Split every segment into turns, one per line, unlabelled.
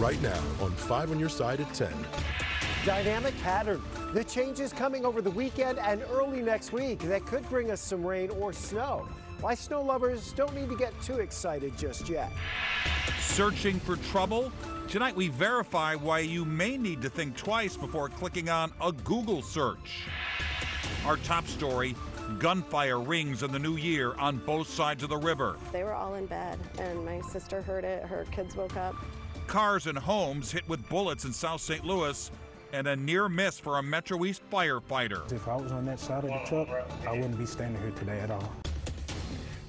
right now on 5 on your side at 10.
Dynamic pattern. The changes coming over the weekend and early next week that could bring us some rain or snow. Why snow lovers don't need to get too excited just yet.
Searching for trouble? Tonight we verify why you may need to think twice before clicking on a Google search. Our top story, gunfire rings in the new year on both sides of the river.
They were all in bed and my sister heard it. Her kids woke up.
Cars and homes hit with bullets in South St. Louis, and a near miss for a Metro East firefighter.
If I was on that side of the truck, I wouldn't be standing here today at all.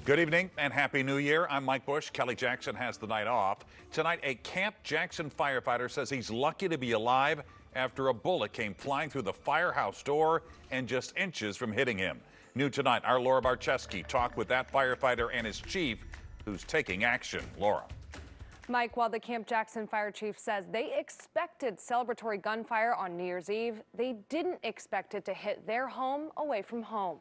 Good evening and Happy New Year. I'm Mike Bush. Kelly Jackson has the night off. Tonight, a Camp Jackson firefighter says he's lucky to be alive after a bullet came flying through the firehouse door and just inches from hitting him. New tonight, our Laura Barczewski talked with that firefighter and his chief, who's taking action. Laura.
Mike, while the Camp Jackson fire chief says they expected celebratory gunfire on New Year's Eve, they didn't expect it to hit their home away from home.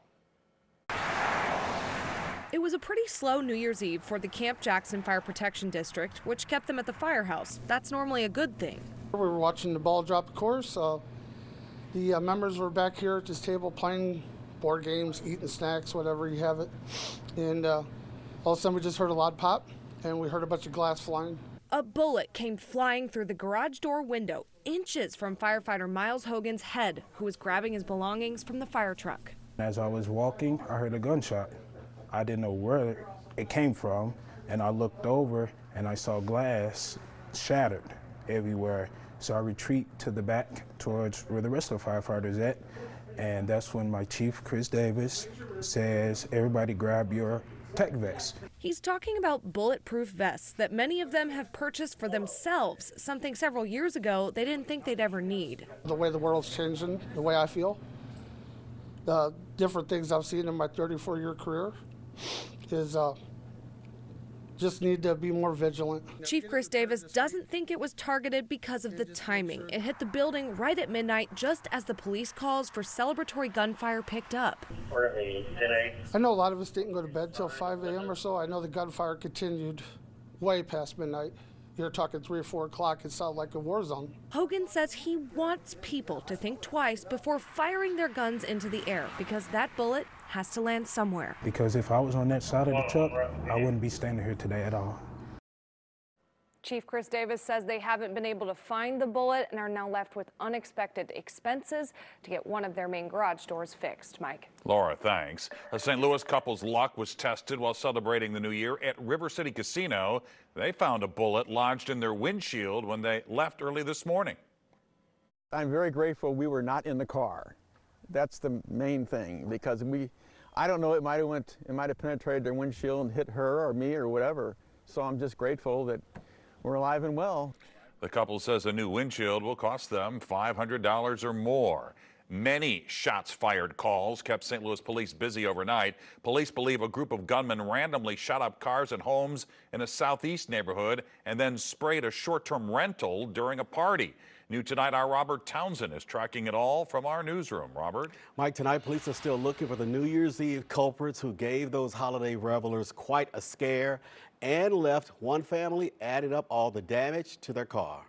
It was a pretty slow New Year's Eve for the Camp Jackson Fire Protection District, which kept them at the firehouse. That's normally a good thing.
We were watching the ball drop the course. The members were back here at this table playing board games, eating snacks, whatever you have it. And all of a sudden we just heard a loud pop and we heard a bunch of glass flying.
A bullet came flying through the garage door window, inches from firefighter Miles Hogan's head, who was grabbing his belongings from the fire truck.
As I was walking, I heard a gunshot. I didn't know where it came from, and I looked over and I saw glass shattered everywhere. So I retreat to the back towards where the rest of the firefighters at, and that's when my chief, Chris Davis, says, everybody grab your tech vest.
He's talking about bulletproof vests that many of them have purchased for themselves, something several years ago they didn't think they'd ever need.
The way the world's changing, the way I feel, the different things I've seen in my 34-year career is just need to be more vigilant.
Chief Chris Davis doesn't think it was targeted because of the timing. It hit the building right at midnight, just as the police calls for celebratory gunfire picked up.
I know a lot of us didn't go to bed till 5 a.m. or so. I know the gunfire continued way past midnight. You're talking 3 or 4 o'clock. It sounded like a war zone.
Hogan says he wants people to think twice before firing their guns into the air because that bullet has to land somewhere.
Because if I was on that side of the truck, I wouldn't be standing here today at all.
Chief Chris Davis says they haven't been able to find the bullet and are now left with unexpected expenses to get one of their main garage doors fixed. Mike.
Laura, thanks. A St. Louis couple's luck was tested while celebrating the new year at River City Casino. They found a bullet lodged in their windshield when they left early this morning.
I'm very grateful we were not in the car. That's the main thing, because I don't know, it might have penetrated their windshield and hit her or me or whatever. So I'm just grateful that we're alive and well.
The couple says a new windshield will cost them $500 or more. Many shots fired calls kept St. Louis police busy overnight. Police believe a group of gunmen randomly shot up cars and homes in a southeast neighborhood and then sprayed a short-term rental during a party. New tonight, our Robert Townsend is tracking it all from our newsroom. Robert?
Mike, tonight police are still looking for the New Year's Eve culprits who gave those holiday revelers quite a scare and left one family adding up all the damage to their car.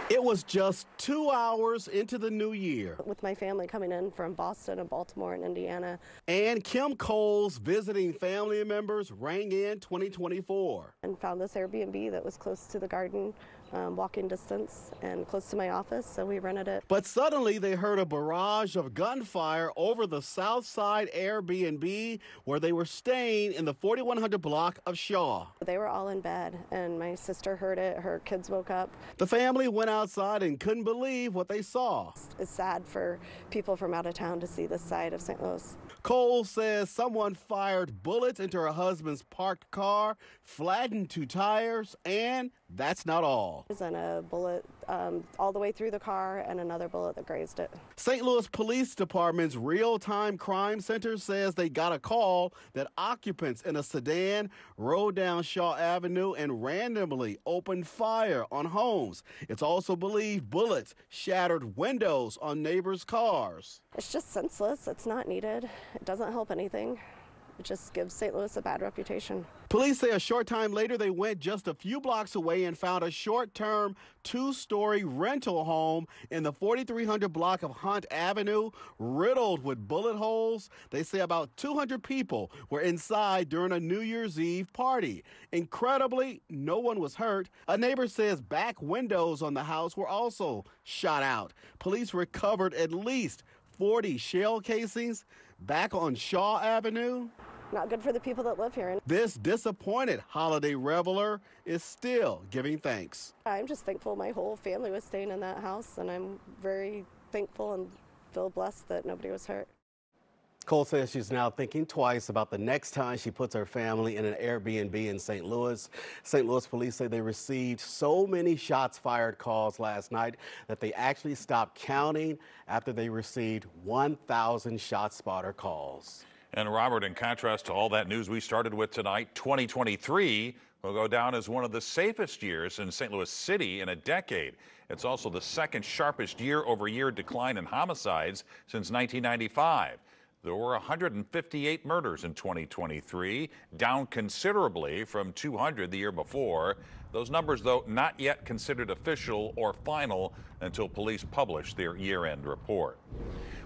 It was just 2 hours into the new year.
With my family coming in from Boston and Baltimore and Indiana.
And Kim Cole's visiting family members rang in 2024.
And found this Airbnb that was close to the garden, walking distance, and close to my office, so we rented it.
But suddenly they heard a barrage of gunfire over the South Side Airbnb where they were staying in the 4100 block of Shaw.
They were all in bed, and my sister heard it. Her kids woke up.
The family went outside and couldn't believe what they saw.
It's sad for people from out of town to see this side of St. Louis.
Cole says someone fired bullets into her husband's parked car, flattened 2 tires, and that's not all.
And a bullet all the way through the car and another bullet that grazed it.
St. Louis Police Department's real-time crime center says they got a call that occupants in a sedan rode down Shaw Avenue and randomly opened fire on homes. It's also believed bullets shattered windows on neighbors' cars.
It's just senseless. It's not needed. It doesn't help anything. It just gives St. Louis a bad reputation.
Police say a short time later they went just a few blocks away and found a short-term 2-story rental home in the 4300 block of Hunt Avenue, riddled with bullet holes. They say about 200 people were inside during a New Year's Eve party. Incredibly, no one was hurt. A neighbor says back windows on the house were also shot out. Police recovered at least 40 shell casings back on Shaw Avenue.
Not good for the people that live here.
This disappointed holiday reveler is still giving thanks.
I'm just thankful my whole family was staying in that house, and I'm very thankful and feel blessed that nobody was hurt.
Cole says she's now thinking twice about the next time she puts her family in an Airbnb in St. Louis. St. Louis police say they received so many shots fired calls last night that they actually stopped counting after they received 1,000 ShotSpotter calls.
And Robert, in contrast to all that news we started with tonight, 2023 will go down as one of the safest years in St. Louis City in a decade. It's also the second sharpest year-over-year decline in homicides since 1995. There were 158 murders in 2023, down considerably from 200 the year before. Those numbers, though, not yet considered official or final until police publish their year-end report.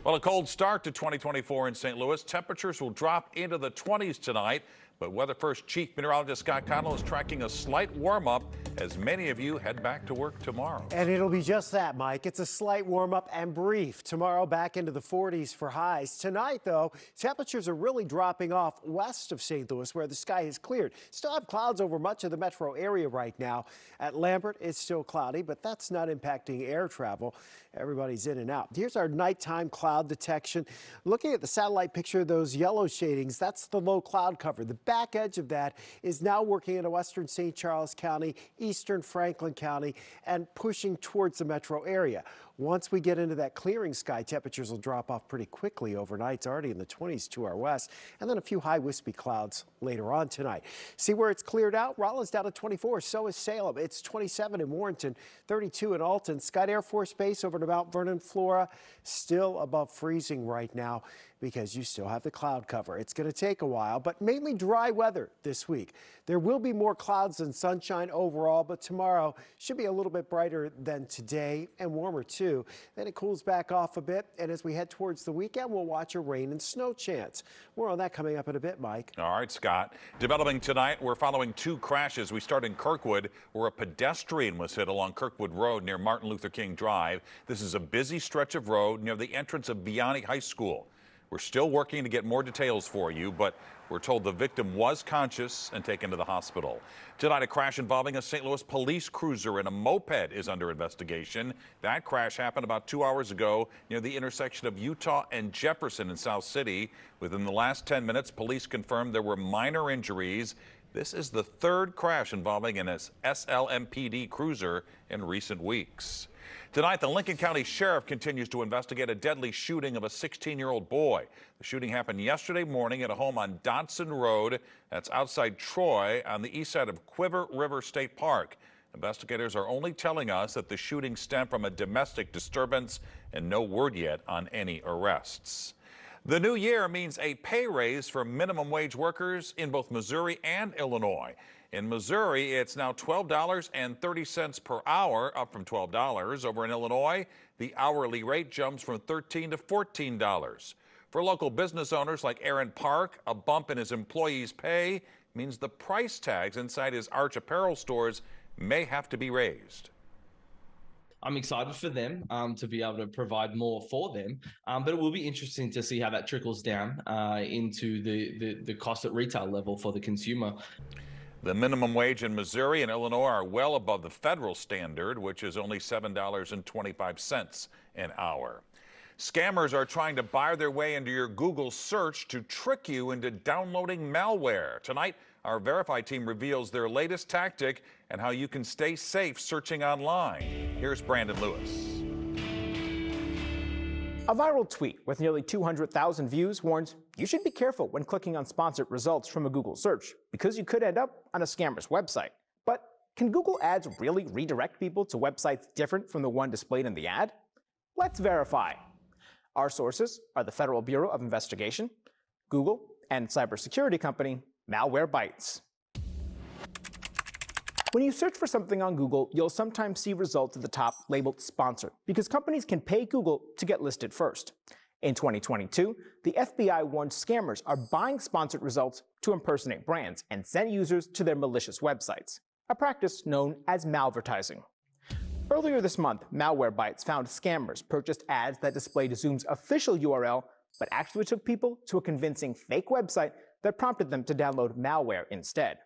Well, a cold start to 2024 in St. Louis. Temperatures will drop into the 20s tonight, but Weather First Chief Meteorologist Scott Connell is tracking a slight warm-up as many of you head back to work tomorrow.
And it'll be just that, Mike. It's a slight warm-up and brief. Tomorrow back into the 40s for highs. Tonight, though, temperatures are really dropping off west of St. Louis where the sky is cleared. Still have clouds over much of the metro area right now. At Lambert, it's still cloudy, but that's not impacting air travel. Everybody's in and out. Here's our nighttime cloud detection. Looking at the satellite picture, those yellow shadings, that's the low cloud cover. The back edge of that is now working into western St. Charles County, eastern Franklin County, and pushing towards the metro area. Once we get into that clearing sky, temperatures will drop off pretty quickly overnight. It's already in the 20s to our west, and then a few high wispy clouds later on tonight. See where it's cleared out? Rollins down to 24, so is Salem. It's 27 in Warrenton, 32 in Alton. Scott Air Force Base over to Mount Vernon, Flora, still above freezing right now because you still have the cloud cover. It's going to take a while, but mainly dry weather this week. There will be more clouds than sunshine overall, but tomorrow should be a little bit brighter than today and warmer too. Then it cools back off a bit, and as we head towards the weekend, we'll watch a rain and snow chance. More on that coming up in a bit, Mike.
All right, Scott. Developing tonight, we're following two crashes. We start in Kirkwood, where a pedestrian was hit along Kirkwood Road near Martin Luther King Drive. This is a busy stretch of road near the entrance of Vianney High School. We're still working to get more details for you, but we're told the victim was conscious and taken to the hospital. Tonight, a crash involving a St. Louis police cruiser and a moped is under investigation. That crash happened about 2 hours ago near the intersection of Utah and Jefferson in South City. Within the last 10 minutes, police confirmed there were minor injuries. This is the third crash involving an SLMPD cruiser in recent weeks. Tonight, the Lincoln County Sheriff continues to investigate a deadly shooting of a 16-year-old boy. The shooting happened yesterday morning at a home on Dodson Road. That's outside Troy on the east side of Quiver River State Park. Investigators are only telling us that the shooting stemmed from a domestic disturbance and no word yet on any arrests. The new year means a pay raise for minimum wage workers in both Missouri and Illinois. In Missouri, it's now $12.30 per hour, up from $12. Over in Illinois, the hourly rate jumps from $13 to $14. For local business owners like Aaron Park, a bump in his employees' pay means the price tags inside his Arch apparel stores may have to be raised.
I'm excited for them to be able to provide more for them, but it will be interesting to see how that trickles down into the cost at retail level for the consumer.
The minimum wage in Missouri and Illinois are well above the federal standard, which is only $7.25 an hour. Scammers are trying to buy their way into your Google search to trick you into downloading malware. Tonight, our Verify team reveals their latest tactic and how you can stay safe searching online. Here's Brandon Lewis.
A viral tweet with nearly 200,000 views warns you should be careful when clicking on sponsored results from a Google search because you could end up on a scammer's website. But can Google ads really redirect people to websites different from the one displayed in the ad? Let's verify. Our sources are the Federal Bureau of Investigation, Google, and cybersecurity company Malwarebytes. When you search for something on Google, you'll sometimes see results at the top labeled sponsored, because companies can pay Google to get listed first. In 2022, the FBI warned scammers are buying sponsored results to impersonate brands and send users to their malicious websites, a practice known as malvertising. Earlier this month, Malwarebytes found scammers purchased ads that displayed Zoom's official URL, but actually took people to a convincing fake website that prompted them to download malware instead.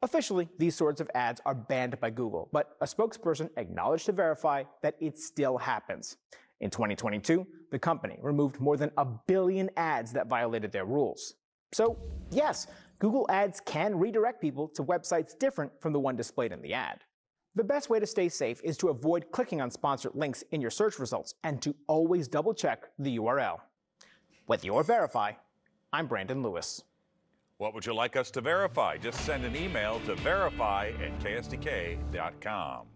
Officially, these sorts of ads are banned by Google, but a spokesperson acknowledged to Verify that it still happens. In 2022, the company removed more than 1 billion ads that violated their rules. So, yes, Google Ads can redirect people to websites different from the one displayed in the ad. The best way to stay safe is to avoid clicking on sponsored links in your search results and to always double-check the URL. With your Verify, I'm Brandon Lewis.
What would you like us to verify? Just send an email to verify@ksdk.com.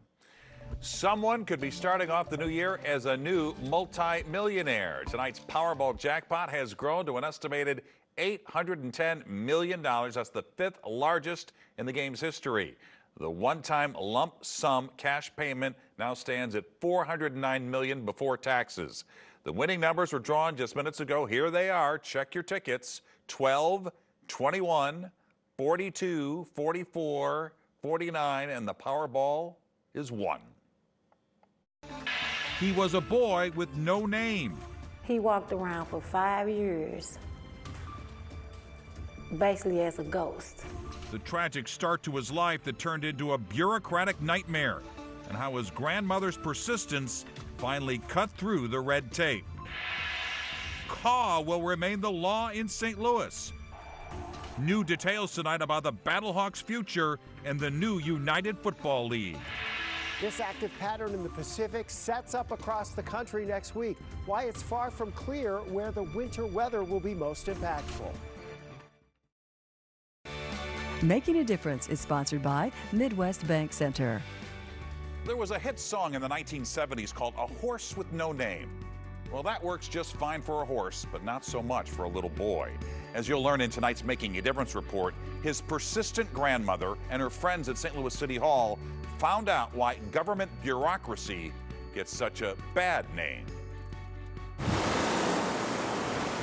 Someone could be starting off the new year as a new multi-millionaire. Tonight's Powerball jackpot has grown to an estimated $810 million. That's the 5th largest in the game's history. The one-time lump sum cash payment now stands at $409 million before taxes. The winning numbers were drawn just minutes ago. Here they are. Check your tickets. 12, 21, 42, 44, 49, and the Powerball is 1. He was a boy with no name.
He walked around for 5 years, basically as a ghost.
The tragic start to his life that turned into a bureaucratic nightmare, and how his grandmother's persistence finally cut through the red tape. CAW will remain the law in St. Louis. New details tonight about the Battlehawks' future and the new United Football League.
This active pattern in the Pacific sets up across the country next week. Why it's far from clear where the winter weather will be most impactful.
Making a Difference is sponsored by Midwest Bank Center.
There was a hit song in the 1970s called A Horse with No Name. Well, that works just fine for a horse, but not so much for a little boy. As you'll learn in tonight's Making a Difference report, his persistent grandmother and her friends at St. Louis City Hall found out why government bureaucracy gets such a bad name.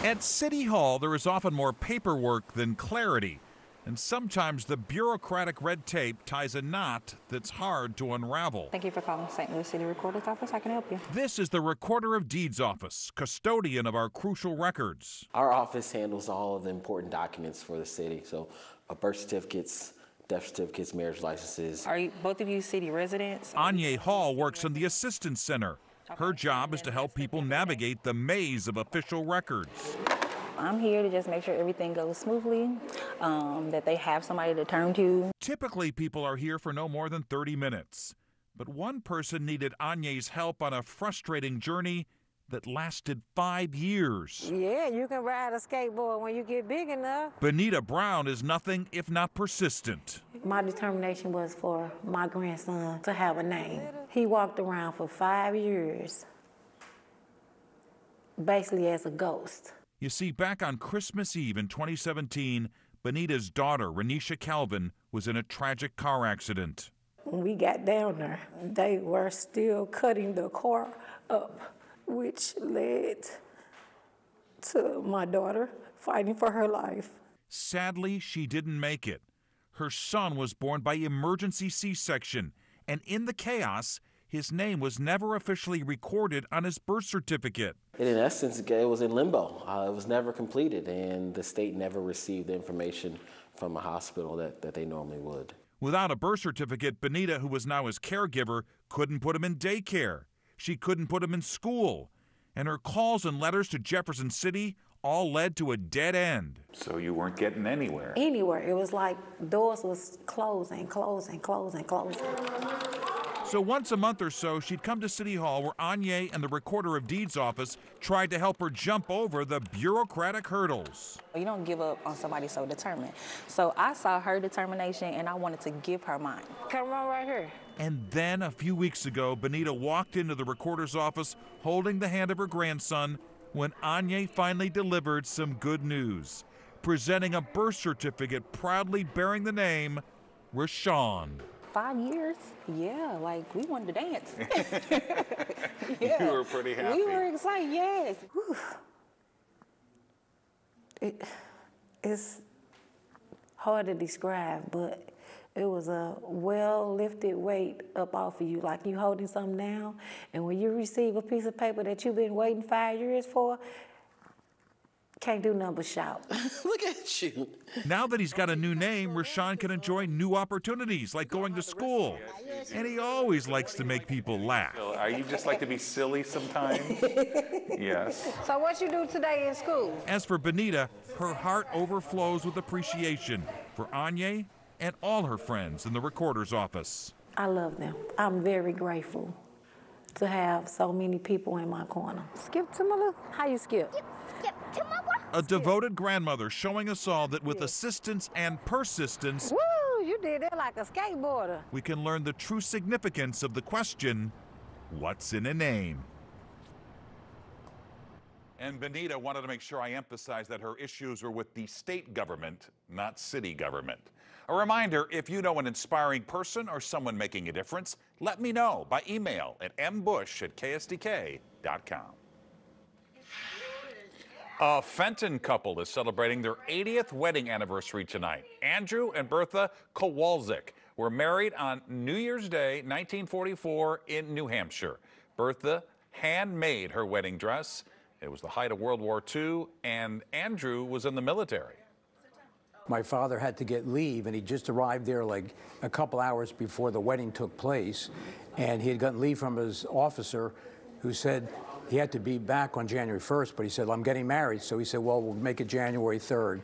At City Hall, there is often more paperwork than clarity. And sometimes the bureaucratic red tape ties a knot that's hard to unravel.
Thank you for calling St. Louis City Recorder's Office. I can help you.
This is the Recorder of Deeds office, custodian of our crucial records.
Our office handles all of the important documents for the city. So birth certificates, death certificates, marriage licenses.
Are both of you city residents?
Anya Hall works in the Assistance Center. Her job is to help people navigate the maze of official records.
I'm here to just make sure everything goes smoothly, that they have somebody to turn to.
Typically, people are here for no more than 30 minutes. But one person needed Anya's help on a frustrating journey that lasted 5 years.
Yeah, you can ride a skateboard when you get big enough.
Benita Brown is nothing if not persistent.
My determination was for my grandson to have a name. He walked around for 5 years, basically as a ghost.
You see, back on Christmas Eve in 2017, Benita's daughter, Renisha Calvin, was in a tragic car accident.
When we got down there, they were still cutting the car up, which led to my daughter fighting for her life.
Sadly, she didn't make it. Her son was born by emergency C-section, and in the chaos, his name was never officially recorded on his birth certificate.
And in essence, it was in limbo. It was never completed, and the state never received the information from a hospital that they normally would.
Without a birth certificate, Benita, who was now his caregiver, couldn't put him in daycare. She couldn't put him in school. And her calls and letters to Jefferson City all led to a dead end. So you weren't getting anywhere?
Anywhere. It was like doors was closing, closing, closing, closing.
So once a month or so, she'd come to City Hall where Anya and the Recorder of Deeds office tried to help her jump over the bureaucratic hurdles.
You don't give up on somebody so determined. So I saw her determination and I wanted to give her mine.
Come on right here.
And then a few weeks ago, Benita walked into the recorder's office holding the hand of her grandson when Anya finally delivered some good news. presenting a birth certificate proudly bearing the name Rashawn.
5 years? Yeah, like we wanted to dance.
You were pretty happy.
We were excited, yes.
It's hard to describe, but it was a well-lifted weight up off of you, like you holding something now. And when you receive a piece of paper that you've been waiting 5 years for, can't do nothing but shout.
Look at you.
Now that he's got a new name, Rashawn can enjoy new opportunities like going to school. And he always likes to make people laugh.
Are you just like to be silly sometimes? Yes.
So what you do today in school?
As for Benita, her heart overflows with appreciation for Anya and all her friends in the recorder's office.
I love them. I'm very grateful to have so many people in my corner.
Skip to my how you skip?
A devoted grandmother showing us all that with assistance and persistence,
Woo, you did that like a skateboarder.
we can learn the true significance of the question, what's in a name? And Benita wanted to make sure I emphasize that her issues are with the state government, not city government. A reminder, if you know an inspiring person or someone making a difference, let me know by email at mbush@ksdk.com. A Fenton couple is celebrating their 80th wedding anniversary tonight. Andrew and Bertha Kowalczyk were married on New Year's Day, 1944 in New Hampshire. Bertha handmade her wedding dress. It was the height of World War II, and Andrew was in the military.
My father had to get leave, and he just arrived there like a couple hours before the wedding took place. And he had gotten leave from his officer, who said he had to be back on January 1st, but he said, well, I'm getting married. So he said, well, we'll make it January 3rd.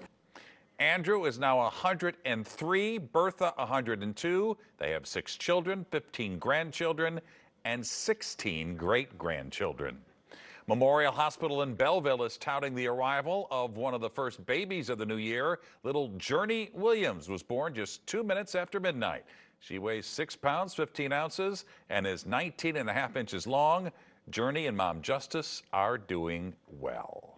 Andrew is now 103, Bertha 102. They have 6 children, 15 grandchildren, and 16 great-grandchildren. Memorial Hospital in Belleville is touting the arrival of one of the first babies of the new year. Little Journey Williams was born just 2 minutes after midnight. She weighs 6 pounds, 15 ounces, and is 19.5 inches long. Journey and Mom Justice are doing well.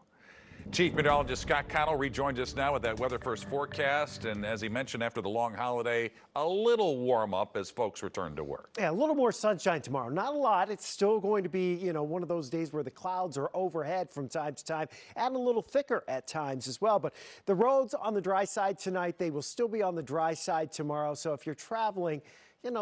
Chief Meteorologist Scott Connell rejoins us now with that Weather First forecast. And as he mentioned, after the long holiday, a little warm up as folks return to work.
Yeah, a little more sunshine tomorrow. Not a lot. It's still going to be, one of those days where the clouds are overhead from time to time and a little thicker at times as well. But the roads on the dry side tonight, they will still be on the dry side tomorrow. So if you're traveling,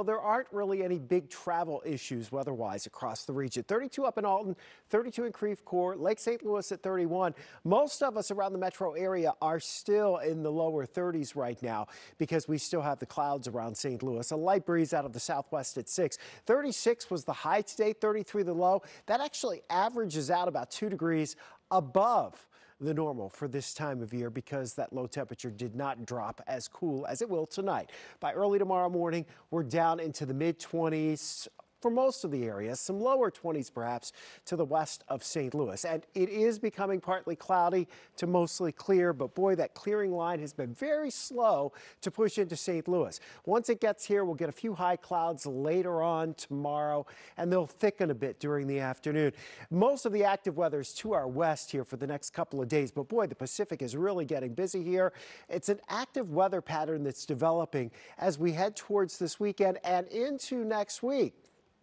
there aren't really any big travel issues weather-wise across the region. 32 up in Alton, 32 in Creve Coeur, Lake St. Louis at 31. Most of us around the metro area are still in the lower 30s right now because we still have the clouds around St. Louis. A light breeze out of the southwest at 6. 36 was the high today, 33 the low. That actually averages out about 2 degrees above the normal for this time of year because that low temperature did not drop as cool as it will tonight. By early tomorrow morning, we're down into the mid-20s for most of the area, some lower 20s perhaps to the west of St. Louis. And it is becoming partly cloudy to mostly clear, but boy, that clearing line has been very slow to push into St. Louis. Once it gets here, we'll get a few high clouds later on tomorrow, and they'll thicken a bit during the afternoon. Most of the active weather is to our west here for the next couple of days, but boy, the Pacific is really getting busy here. It's an active weather pattern that's developing as we head towards this weekend and into next week.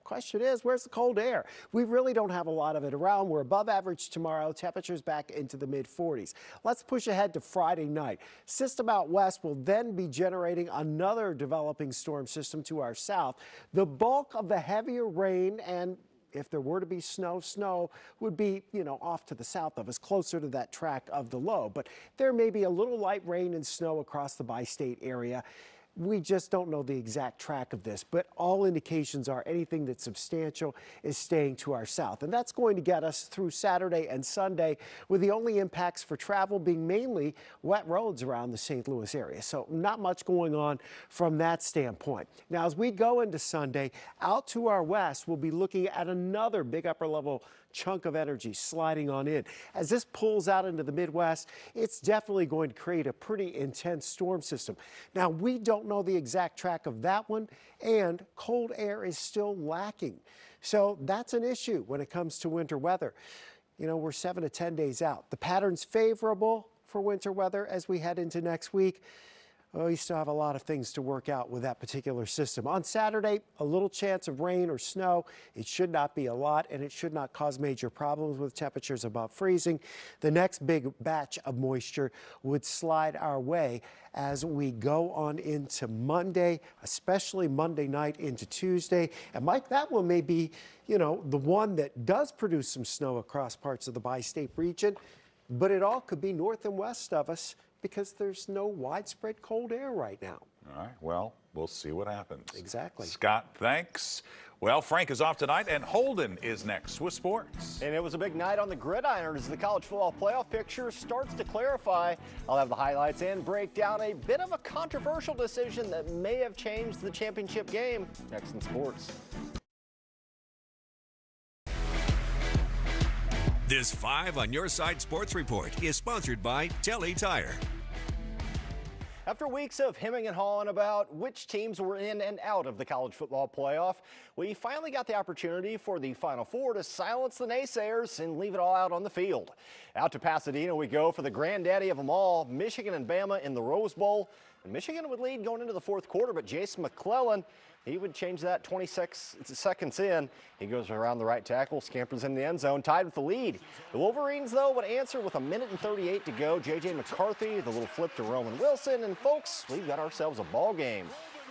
Question is, where's the cold air? We really don't have a lot of it around. We're above average tomorrow. Temperatures back into the mid-40s. Let's push ahead to Friday night. System out west will then be generating another developing storm system to our south. The bulk of the heavier rain and if there were to be snow would be, off to the south of us, closer to that track of the low. But there may be a little light rain and snow across the bi-state area. We just don't know the exact track of this, but all indications are anything that's substantial is staying to our south. And that's going to get us through Saturday and Sunday, with the only impacts for travel being mainly wet roads around the St. Louis area. So not much going on from that standpoint. Now, as we go into Sunday, out to our west, we'll be looking at another big upper level chunk of energy sliding on in. As this pulls out into the Midwest, it's definitely going to create a pretty intense storm system. Now, we don't know the exact track of that one, and cold air is still lacking. So that's an issue when it comes to winter weather. We're 7 to 10 days out. The pattern's favorable for winter weather as we head into next week. Oh, you still have a lot of things to work out with that particular system. On Saturday, a little chance of rain or snow. It should not be a lot, and it should not cause major problems with temperatures above freezing. The next big batch of moisture would slide our way as we go on into Monday, especially Monday night into Tuesday. And Mike, that one may be, the one that does produce some snow across parts of the bi-state region, but it all could be north and west of us, because there's no widespread cold air right now.
All right, well, we'll see what happens.
Exactly.
Scott, thanks. Well, Frank is off tonight, and Holden is next with sports.
And it was a big night on the gridiron as the college football playoff picture starts to clarify. I'll have the highlights and break down a bit of a controversial decision that may have changed the championship game next in sports.
This 5 on Your Side Sports Report is sponsored by Telly Tire.
After weeks of hemming and hawing about which teams were in and out of the college football playoff, we finally got the opportunity for the Final Four to silence the naysayers and leave it all out on the field. Out to Pasadena we go for the granddaddy of them all, Michigan and Bama in the Rose Bowl. And Michigan would lead going into the fourth quarter, but Jason McClellan, he would change that 26 seconds in. He goes around the right tackle, scampers in the end zone, tied with the lead. The Wolverines, though, would answer with 1:38 to go. J.J. McCarthy, the little flip to Roman Wilson, and folks, we've got ourselves a ball game.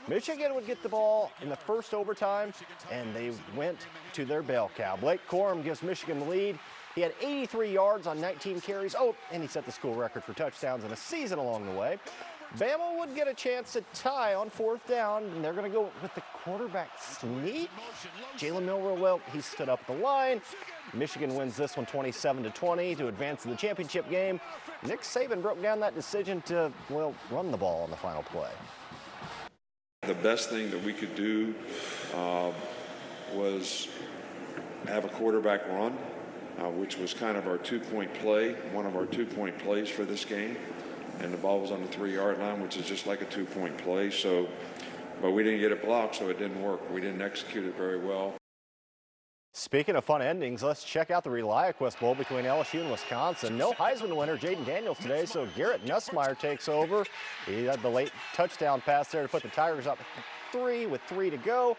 Michigan would get the ball in the first overtime, and they went to their bell cow. Blake Corum gives Michigan the lead. He had 83 yards on 19 carries. Oh, and he set the school record for touchdowns in a season along the way. Bama would get a chance to tie on fourth down, and they're going to go with the quarterback sneak. Jalen Milroe, well, he stood up the line. Michigan wins this one 27-20 to advance to the championship game. Nick Saban broke down that decision to, well, run the ball on the final play.
The best thing that we could do was have a quarterback run, which was kind of our two-point play, one of our two-point plays for this game. And the ball was on the 3-yard line, which is just like a two-point play. So, but we didn't get it blocked, so it didn't work. We didn't execute it very well.
Speaking of fun endings, let's check out the ReliaQuest Bowl between LSU and Wisconsin. No Heisman winner Jaden Daniels today, so Garrett Nussmeier takes over. He had the late touchdown pass there to put the Tigers up 3 with 3 to go.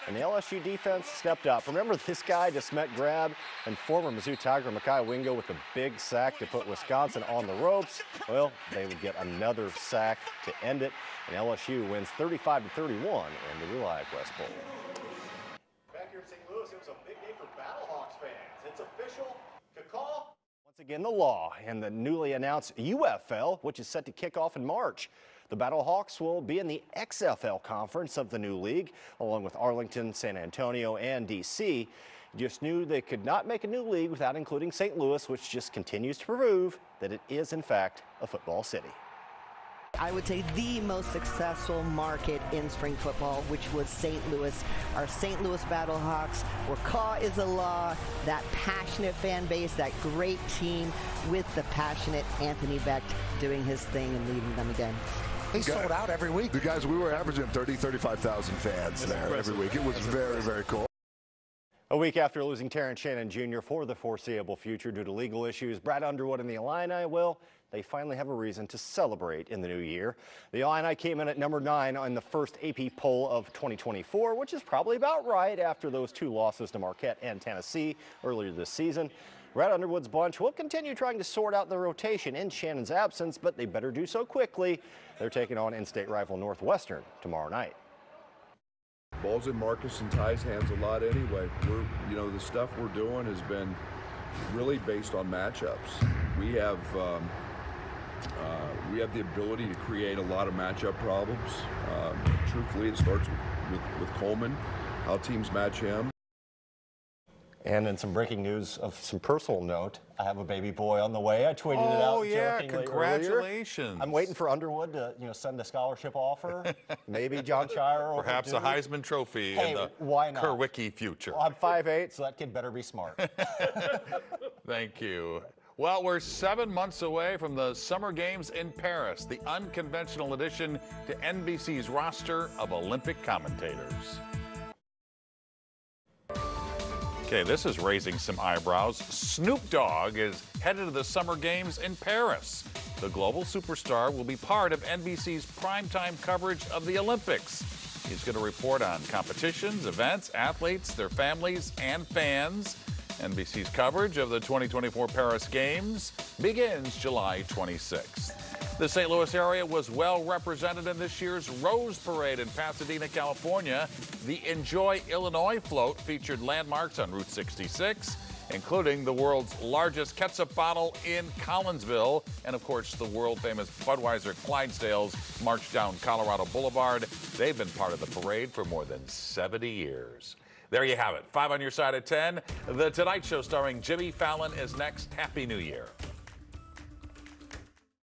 And the LSU defense stepped up. Remember, this guy just met grab and former Mizzou Tiger Mekhi Wingo with the big sack to put Wisconsin on the ropes. Well, they would get another sack to end it, and LSU wins 35-31 in the ReliaQuest Bowl. Back here in St. Louis, it was a big day for Battlehawks fans. It's official. Call. Once again, the law and the newly announced UFL, which is set to kick off in March. The Battlehawks will be in the XFL conference of the new league, along with Arlington, San Antonio, and D.C. Just knew they could not make a new league without including St. Louis, which just continues to prove that it is, in fact, a football city.
I would say the most successful market in spring football, which was St. Louis. Our St. Louis Battlehawks, where caw is a law, that passionate fan base, that great team with the passionate Anthony Becht doing his thing and leading them again.
He sold out every week. The guys, we were averaging 35,000 fans there every week. It was very, very cool.
A week after losing Terrence Shannon Jr. for the foreseeable future due to legal issues, Brad Underwood and the Illini, well, they finally have a reason to celebrate in the new year. The Illini came in at number 9 on the first AP poll of 2024, which is probably about right after those 2 losses to Marquette and Tennessee earlier this season. Brad Underwood's bunch will continue trying to sort out the rotation in Shannon's absence, but they better do so quickly. They're taking on in-state rival Northwestern tomorrow night.
Ball's in Marcus and Ty's hands a lot anyway. The stuff we're doing has been really based on matchups. We have the ability to create a lot of matchup problems. Truthfully, it starts with Coleman, how teams match him.
And in some breaking news of some personal note, I have a baby boy on the way. I tweeted it out.
Oh yeah,
jokingly
congratulations!
Earlier. I'm waiting for Underwood to, send a scholarship offer. Maybe John Shire.
Perhaps a Heisman Trophy in the Kerwicki future.
Well, I'm 5'8", so that kid better be smart.
Thank you. Well, we're 7 months away from the Summer Games in Paris, the unconventional addition to NBC's roster of Olympic commentators. Okay, this is raising some eyebrows. Snoop Dogg is headed to the Summer Games in Paris. The global superstar will be part of NBC's primetime coverage of the Olympics. He's going to report on competitions, events, athletes, their families, and fans. NBC's coverage of the 2024 Paris Games begins July 26th. The St. Louis area was well represented in this year's Rose Parade in Pasadena, California. The Enjoy Illinois float featured landmarks on Route 66, including the world's largest ketchup bottle in Collinsville, and of course the world-famous Budweiser Clydesdales march down Colorado Boulevard. They've been part of the parade for more than 70 years. There you have it. 5 on your side at 10. The Tonight Show starring Jimmy Fallon is next. Happy New Year.